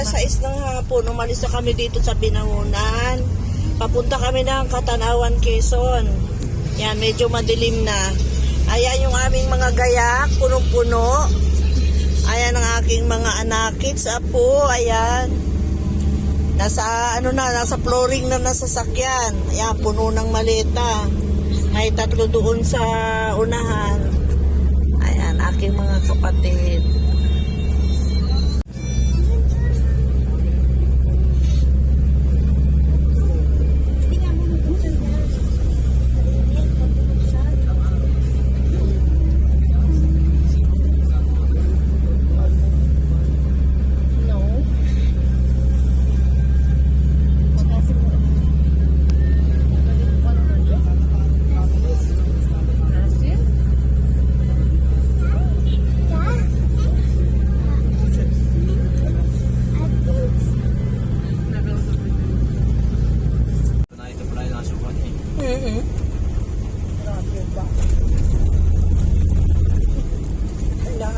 6 ng hapon, umalis na kami dito sa Binangonan. Papunta kami ng Katanawan, Quezon. Yan, medyo madilim na. Ayan yung aming mga gayak, punong-puno. Ayan ang aking mga anakits, apo, ayan. Nasa flooring na nasasakyan. Ayan, puno ng maleta. May 3 doon sa unahan. Ayan, aking mga kapatid.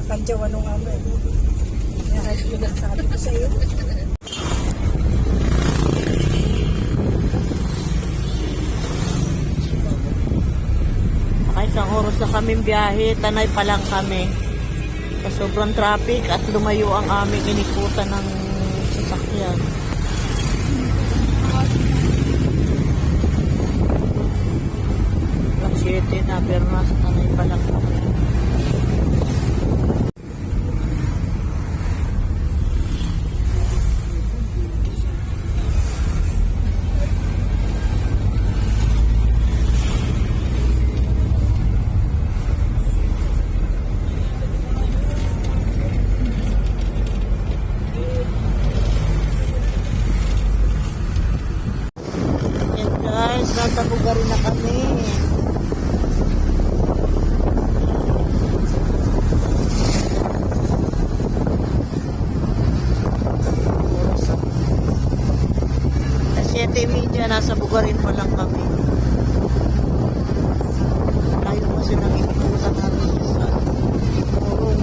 Kadyawan nung amoy. Yan, yung sabi ko sa iyo. Isang oras na kaming biyahe, Tanay pa lang kami. Sa sobrang traffic at lumayo ang aming inikutan ng sasakyan. Ang 7 na, pero nasa Tanay pa lang kami. Nasa Bugarin na kami. Sa 7:30 nasa Bugarin pa lang kami. Layo kasi nang ikutan namin sa Morong.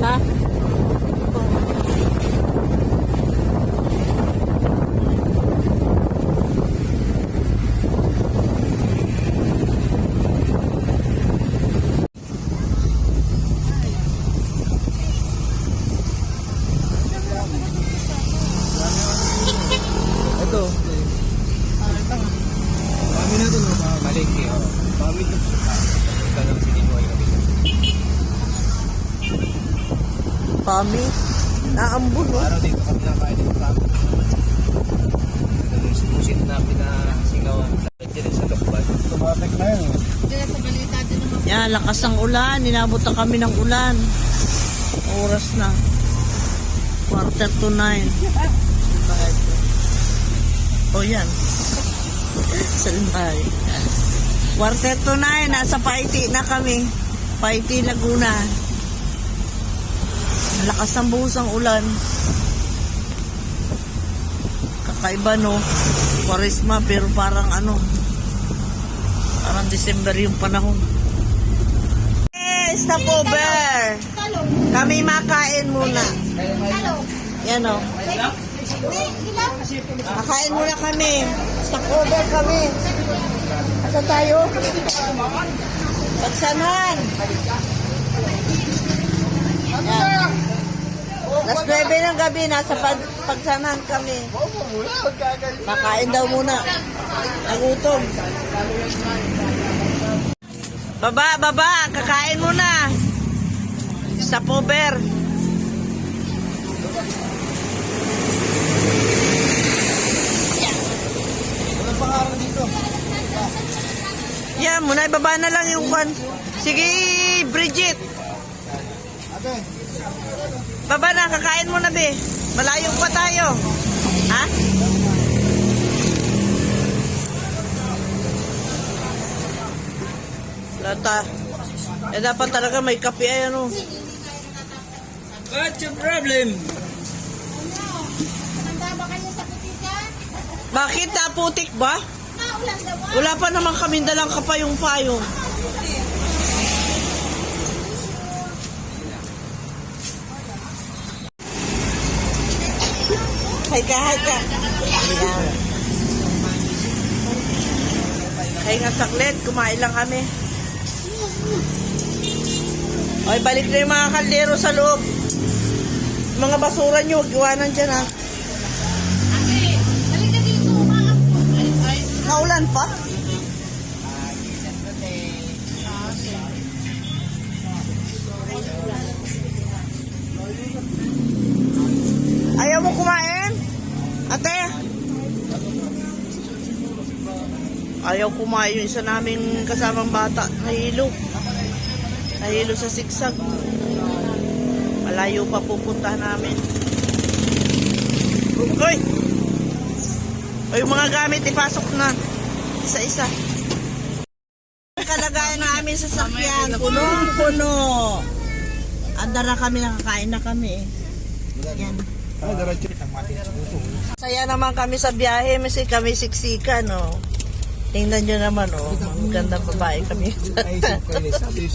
Ha? Ito. Kami na doon, malingki. Kami doon. Ito lang si Nino ay kami. Kami? Naambun, no? Araw dito kami nakain dito kami. Ito yung sumusit na pinasingawan. Diyan sa lokban. Tumapik na yun. Diyan sa balita din naman. Yan, lakas ng ulan. Ninabot na kami ng ulan. Oras na. 8:45. O yan. Salmay. 8:45. Nasa Paiti na kami. Paiti, Laguna. Lakas ng buhos ang ulan. Kakaiba, no? Kwaresma, pero parang parang December yung panahon. Stopover! Kami makain muna. Yan, o. Makain muna kami. Stopover kami. Asa tayo? Pagsanan. Yan. Alas 9 ng gabi, nasa Pagsanan kami. Makain daw muna. Nagutom. Baba, kakain muna. Stopover. Yan, muna ibaba na lang yung kwan. Sige, Bridget. Baba na, kakain mo na, be. Malayo pa tayo. Ha? pumunta. Eh, dapat talaga may kape ay ano. What's your problem? Nanda ba kayo sa putika? Bakit? Naputik ba? Naulan daw. Wala pa naman kami dalang kapayong-payong. Hay ka. Ayan. Hay nga saklit, kumain lang kami. Ay, balik na yung mga kaldero sa loob. Mga basura nyo, huwag iwanan dyan ha. Halika dito, umaambon. Ay, Naulan pa? Ayaw mo kumain? Ate? Ayaw kumain yung isa naming kasamang bata. Nahilo. Nahilo sa siksag. Malayo pa pupunta namin. Hoy! O yung mga gamit ipasok na. Isa-isa. Kalagayan namin sa sakyan. Punong-puno. Andar na kami, nakakain na kami eh. Yan. Saya naman kami sa biyahe, kasi kami siksikan, no. Tingnan nyo naman, oh. Ang gandang babae kami. Naisip ko ni sabi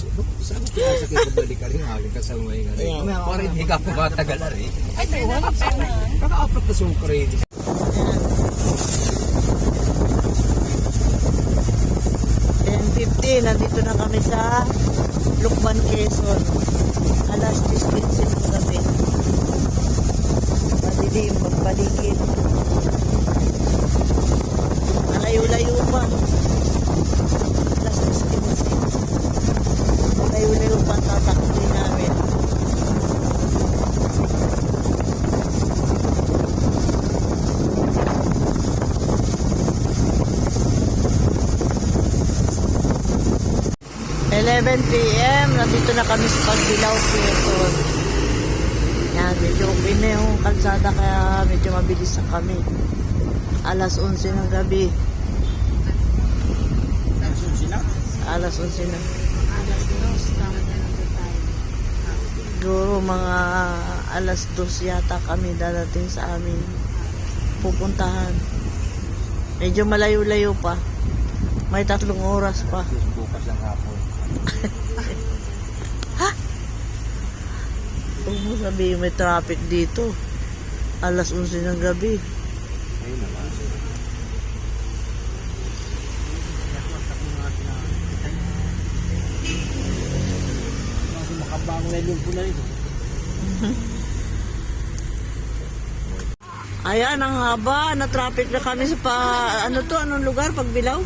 kaya sa kibalik ka rin aking kasama yung Yeah. para hindi ka po matagal na rin. Ay, wala pa. Kaka-apat na sukre. 10:50, nandito na kami sa Lukban, Quezon. Alas 10:15 ng gabi. Madilim, magpaligid. Malayo-layo pa. Alas 10:15. Malayo-layo pa ang tatakbin namin. PM, nandito na kami sa Pagbilao, Quezon. Yan, medyo okay na yung kalsada kaya medyo mabilis na kami. Alas 11 ng gabi. Alas 11 na. Siguro mga alas 2 yata kami dadating sa amin pupuntahan. Medyo malayo-layo pa. May 3 oras pa. Bukas lang hapon. Ha? Huwag mo sabihin may traffic dito. Alas 11 ng gabi. Ayun naman. Makabangon na yung pula nito. Ayan, ang haba. Na-traffic na kami sa ano to? Anong lugar? Pagbilao?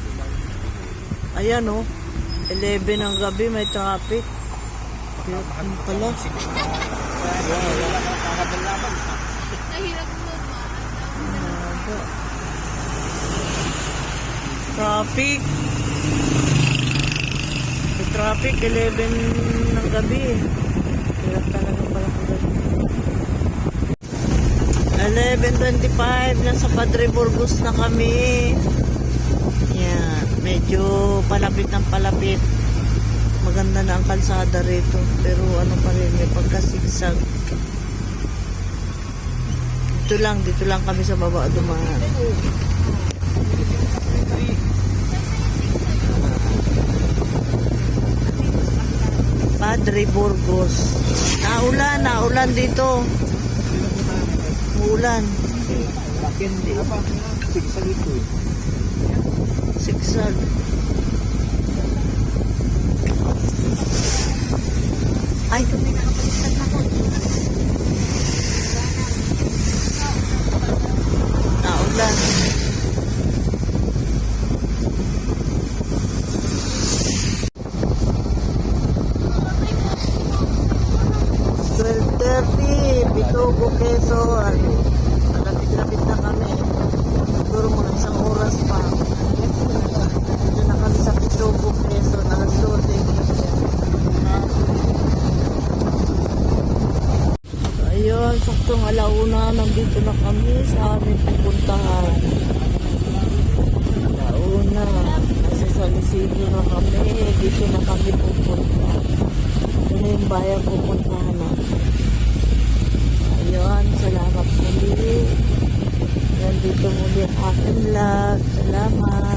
Ayan, oh. 11 ng gabi, may traffic. Ano pala? nahirap mo Haba. Traffic. May traffic, 11 ng gabi. Hirap talaga pala ng gabi. 11:25, nasa Padre Burgos na kami. Yan, medyo palapit ng palapit. Maganda na ang kalsada rito, pero ano pa rin, may pagkasigsag. Dito lang kami sa baba dumaan. Padre Burgos. Naulan dito. Ulan. Hindi. Sigsag ito eh. Sigsag. Ay, naulan. Bitogo, Quezon. Malapit-lapit na kami. Siguro mga isang oras pa. Dito na kami sa Bitogo, Quezon. Alas 12. Ayun, saktong alauna. Nandito na kami sa aming pupuntahan. Alauna. Nasa San Isidro na kami. Dito na kami kami pupunta. Ito na yung bayan pupuntahan natin. Ayun, salamat muli. Nandito muli ang aking vlog. Salamat.